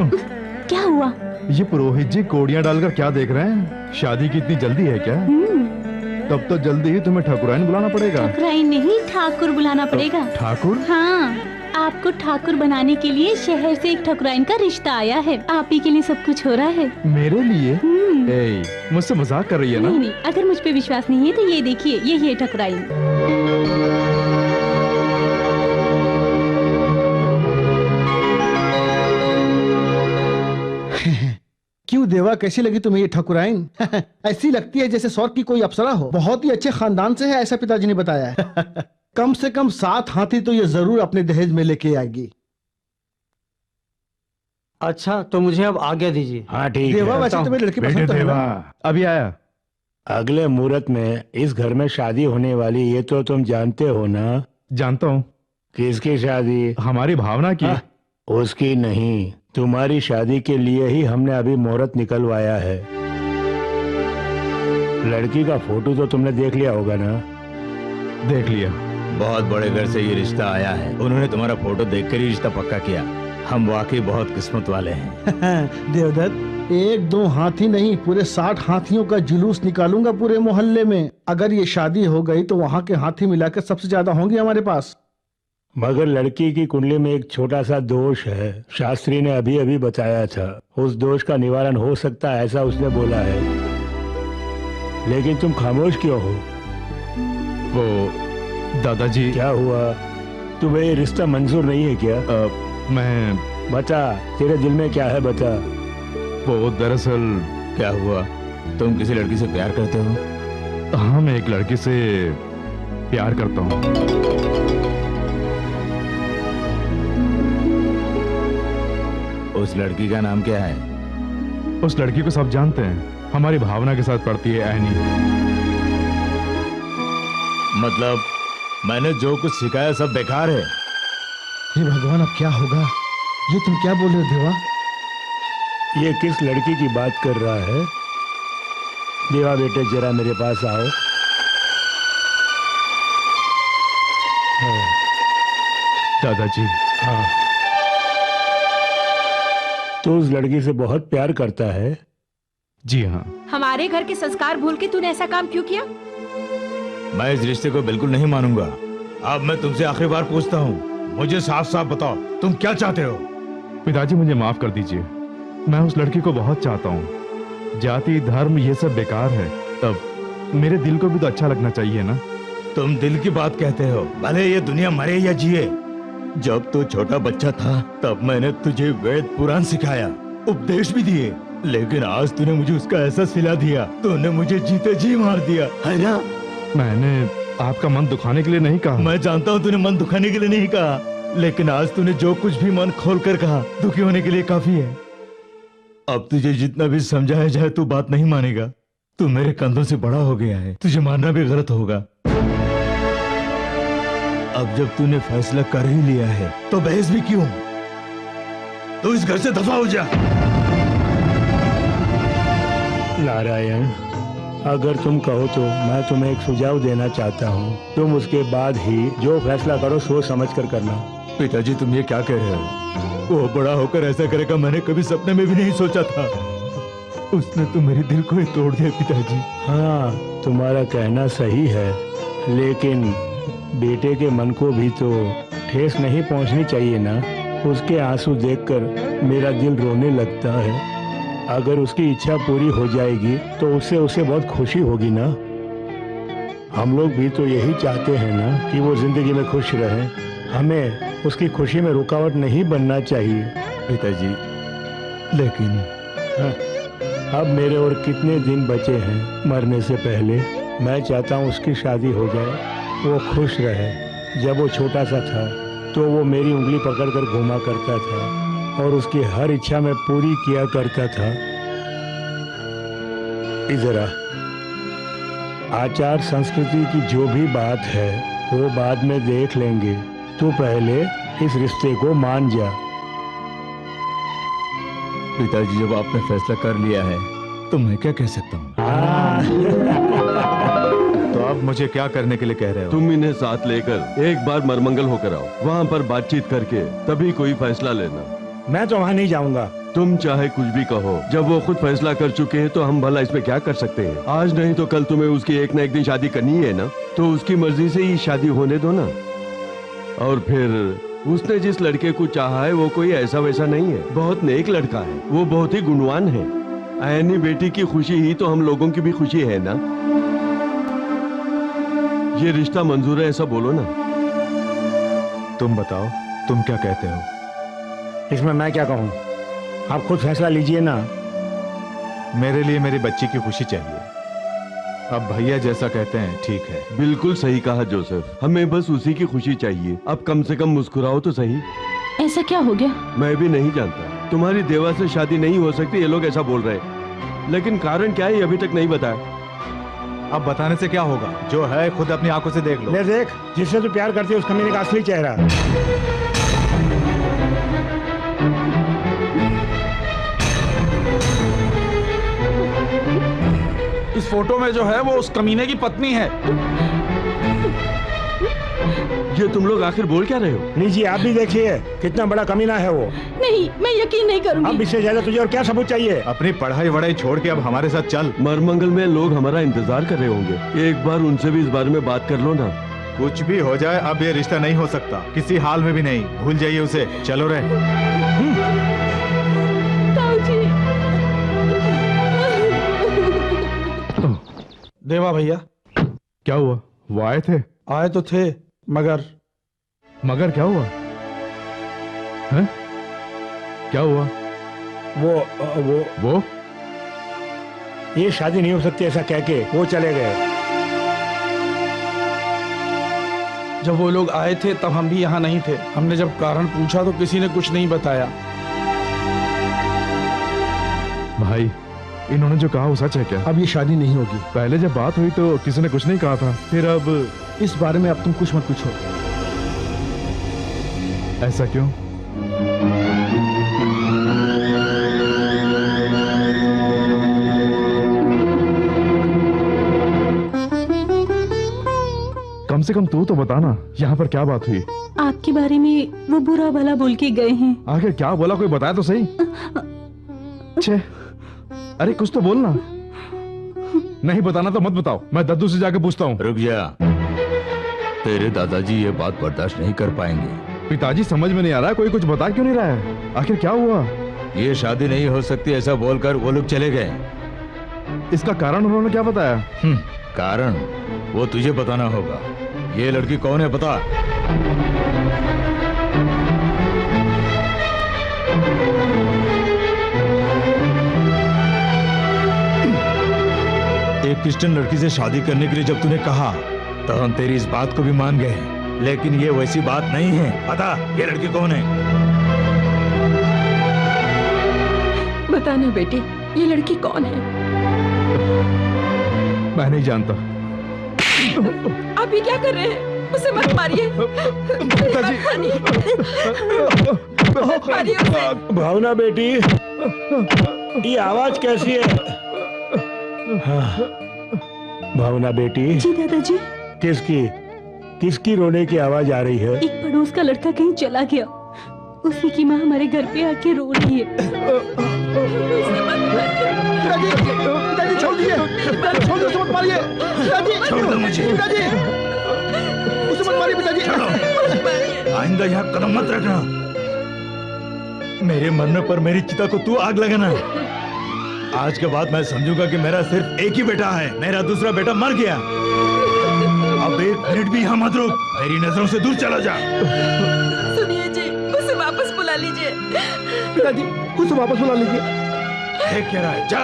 क्या हुआ? ये पुरोहित जी कोड़ियां डालकर क्या देख रहे हैं? शादी की इतनी जल्दी है क्या? तब तो जल्दी ही तुम्हें ठाकुराइन बुलाना पड़ेगा। ठाकुराइन नहीं, ठाकुर बुलाना पड़ेगा। ठाकुर? हाँ, आपको ठाकुर बनाने के लिए शहर से एक ठाकुराइन का रिश्ता आया है। आप ही के लिए सब कुछ हो रहा है। मेरे लिए? मुझसे मजाक कर रही है ना? नहीं, अगर मुझ पे विश्वास नहीं है तो ये देखिए, यही है ठाकुराइन। क्यों देवा, कैसी लगी तुम्हें ये ठाकुराइन? ऐसी लगती है जैसे स्वर्ग की कोई अप्सरा हो। बहुत ही अच्छे खानदान से है, ऐसा पिताजी ने बताया है। कम से कम 7 हाथी तो ये जरूर अपने दहेज में लेके आएगी। अच्छा, तो मुझे अब आज्ञा दीजिए। हाँ ठीक देवा, है। वैसे तुम्हें लड़की पसंद तो है ना? अभी आया। अगले मुहूर्त में इस घर में शादी होने वाली, ये तो तुम जानते हो ना? जानता हूँ। किसकी शादी? हमारी भावना की। उसकी नहीं, तुम्हारी शादी के लिए ही हमने अभी मुहूर्त निकलवाया है। लड़की का फोटो तो तुमने देख लिया होगा ना? देख लिया। बहुत बड़े घर से ये रिश्ता आया है। उन्होंने तुम्हारा फोटो देखकर ही रिश्ता पक्का किया। हम वाकई बहुत किस्मत वाले हैं। देवदत्त, 1-2 हाथी नहीं, पूरे 60 हाथियों का जुलूस निकालूंगा पूरे मोहल्ले में। अगर ये शादी हो गई तो वहाँ के हाथी मिलाकर सबसे ज्यादा होंगे हमारे पास। मगर लड़की की कुंडली में एक छोटा सा दोष है। शास्त्री ने अभी अभी बताया था। उस दोष का निवारण हो सकता है, ऐसा उसने बोला है। लेकिन तुम खामोश क्यों हो? वो दादाजी। क्या हुआ? तुम्हें ये रिश्ता मंजूर नहीं है क्या? मैं बता, तेरे दिल में क्या है, बता। वो दरअसल क्या हुआ? तुम किसी लड़की से प्यार करते हो? हाँ, मैं एक लड़की से प्यार करता हूँ। उस लड़की का नाम क्या है? उस लड़की को सब जानते हैं। हमारी भावना के साथ पढ़ती है, एनी। मतलब मैंने जो कुछ सिखाया सब बेकार है? हे भगवान, अब क्या होगा? ये तुम क्या बोल रहे हो देवा? ये किस लड़की की बात कर रहा है? देवा बेटे, जरा मेरे पास आओ। दादाजी। हाँ, तो उस लड़की से बहुत प्यार करता है? जी हाँ। हमारे घर के संस्कार भूल के तूने ऐसा काम क्यों किया? मैं इस रिश्ते को बिल्कुल नहीं मानूंगा। अब मैं तुमसे आखिरी बार पूछता हूँ, मुझे साफ साफ बताओ, तुम क्या चाहते हो? पिताजी, मुझे माफ कर दीजिए। मैं उस लड़की को बहुत चाहता हूँ। जाति धर्म ये सब बेकार है। तब मेरे दिल को भी तो अच्छा लगना चाहिए ना? तुम दिल की बात कहते हो, भले ये दुनिया मरे या जिए। जब तू छोटा बच्चा था तब मैंने तुझे वेद पुराण सिखाया, उपदेश भी दिए, लेकिन आज तूने मुझे उसका ऐसा सिला दिया। तूने मुझे जीते जी मार दिया, है ना? मैंने आपका मन दुखाने के लिए नहीं कहा। मैं जानता हूँ तूने मन दुखाने के लिए नहीं कहा, लेकिन आज तूने जो कुछ भी मन खोल कर कहा, दुखी होने के लिए काफी है। अब तुझे जितना भी समझाया जाए तू बात नहीं मानेगा। तू मेरे कंधों से बड़ा हो गया है, तुझे मानना भी गलत होगा। अब जब तूने फैसला कर ही लिया है तो बहस भी क्यों? तू इस घर से दफा हो जा। नारायण, अगर तुम कहो तो मैं तुम्हें एक सुझाव देना चाहता हूँ। तुम उसके बाद ही जो फैसला करो सोच समझ कर करना। पिताजी, तुम ये क्या कह रहे हो? वो बड़ा होकर ऐसा करेगा, मैंने कभी सपने में भी नहीं सोचा था। उसने तो मेरे दिल को ही तोड़ दिया पिताजी। हाँ, तुम्हारा कहना सही है, लेकिन बेटे के मन को भी तो ठेस नहीं पहुंचनी चाहिए ना। उसके आंसू देखकर मेरा दिल रोने लगता है। अगर उसकी इच्छा पूरी हो जाएगी तो उससे उसे बहुत खुशी होगी ना। हम लोग भी तो यही चाहते हैं ना कि वो जिंदगी में खुश रहे। हमें उसकी खुशी में रुकावट नहीं बनना चाहिए। पिताजी, लेकिन अब मेरे और कितने दिन बचे हैं मरने से पहले। मैं चाहता हूँ उसकी शादी हो जाए, वो खुश रहे। जब वो छोटा सा था तो वो मेरी उंगली पकड़कर घुमा करता था और उसकी हर इच्छा मैं पूरी किया करता था। इधर आ, आचार संस्कृति की जो भी बात है वो बाद में देख लेंगे। तू पहले इस रिश्ते को मान जा। पिताजी, जब आपने फैसला कर लिया है तो मैं क्या कह सकता हूँ? तो अब मुझे क्या करने के लिए कह रहे हो? तुम इन्हें साथ लेकर एक बार मरमंगल होकर आओ। वहाँ पर बातचीत करके तभी कोई फैसला लेना। मैं तो वहाँ नहीं जाऊँगा। तुम चाहे कुछ भी कहो, जब वो खुद फैसला कर चुके हैं तो हम भला इसमें क्या कर सकते हैं। आज नहीं तो कल तुम्हें उसकी एक न एक दिन शादी करनी है ना, तो उसकी मर्जी से ही शादी होने दो ना। और फिर उसने जिस लड़के को चाहा है वो कोई ऐसा वैसा नहीं है, बहुत नेक लड़का है, वो बहुत ही गुणवान है। ऐनी बेटी की खुशी ही तो हम लोगों की भी खुशी है ना। ये रिश्ता मंजूर है ऐसा बोलो ना। तुम बताओ, तुम क्या कहते हो? इसमें मैं क्या कहूँ, आप खुद फैसला लीजिए ना। मेरे लिए मेरी बच्ची की खुशी चाहिए। अब भैया जैसा कहते हैं ठीक है। बिल्कुल सही कहा जोसेफ, हमें बस उसी की खुशी चाहिए। अब कम से कम मुस्कुराओ तो सही। ऐसा क्या हो गया? मैं भी नहीं जानता, तुम्हारी देवा से शादी नहीं हो सकती, ये लोग ऐसा बोल रहे हैं, लेकिन कारण क्या है ये अभी तक नहीं बताया। अब बताने से क्या होगा, जो है खुद अपनी आंखों से देख लो। ले देख, जिससे तू प्यार करती है उस कमीने का असली चेहरा। इस फोटो में जो है वो उस कमीने की पत्नी है। ये तुम लोग आखिर बोल क्या रहे हो? लीजिए आप भी देखिए, कितना बड़ा कमीना है वो। नहीं, मैं यकीन नहीं करूंगी। अब इससे ज्यादा तुझे और क्या सबूत चाहिए? अपनी पढ़ाई वढ़ाई छोड़ के अब हमारे साथ चल। मरमंगल में लोग हमारा इंतजार कर रहे होंगे, एक बार उनसे भी इस बारे में बात कर लो ना। कुछ भी हो जाए अब ये रिश्ता नहीं हो सकता, किसी हाल में भी नहीं। भूल जाइए उसे, चलो रे। ताऊजी। देवा भैया, क्या हुआ? वो आए थे? आए तो थे, मगर क्या हुआ? हैं? क्या हुआ? वो ये शादी नहीं हो सकती ऐसा कह के वो चले गए। जब वो लोग आए थे तब हम भी यहाँ नहीं थे। हमने जब कारण पूछा तो किसी ने कुछ नहीं बताया। भाई, इन्होंने जो कहा वो सच है क्या? अब ये शादी नहीं होगी। पहले जब बात हुई तो किसी ने कुछ नहीं कहा था, फिर अब इस बारे में अब तुम कुछ मत पूछो। ऐसा क्यों? कम से कम तू तो बताना, यहाँ पर क्या बात हुई? आपके बारे में वो बुरा भला बोल के गए हैं। आखिर क्या बोला, कोई बताया तो सही। छे, अरे कुछ तो बोलना। नहीं बताना तो मत बताओ, मैं दद्दू से जाके पूछता हूँ। रुक जा, तेरे दादाजी ये बात बर्दाश्त नहीं कर पाएंगे। पिताजी समझ में नहीं आ रहा, कोई कुछ बता क्यों नहीं रहा है? आखिर क्या हुआ? ये शादी नहीं हो सकती ऐसा बोलकर वो लोग चले गए। इसका कारण उन्होंने क्या बताया? कारण वो तुझे बताना होगा। ये लड़की कौन है बता। एक क्रिश्चियन लड़की से शादी करने के लिए जब तूने कहा तो हम तेरी इस बात को भी मान गए, लेकिन ये वैसी बात नहीं है। बता ये लड़की कौन है? बताना बेटी, ये लड़की कौन है? मैं नहीं जानता। आप ये क्या कर रहे हैं? उसे मत मारिए। पिताजी। मत मारिए उसे। भावना बेटी, ये आवाज कैसी है? हाँ। भावना बेटी। जी दादाजी। किसकी रोने की आवाज आ रही है? एक पड़ोस का लड़का कहीं चला गया, उसी की माँ हमारे घर पे आके रो रही है। पिताजी छोड़ दिए, छोड़ दो, उसे मत मारिए। पिताजी छोड़ दो मुझे। पिताजी उसे मत मारिए। पिताजी आइंदा यहाँ कदम मत रखना। मेरे मरने पर मेरी चिता को तू आग लगाना। आज के बाद मैं समझूंगा कि मेरा सिर्फ एक ही बेटा है, मेरा दूसरा बेटा मर गया। अब एक मिनट भी यहाँ मत रुक, मेरी नजरों से दूर चला जा। सुनिए जी, उसे वापस बुला लीजिए। पिताजी उसे वापस बुला लीजिए। क्या रहा है? जा।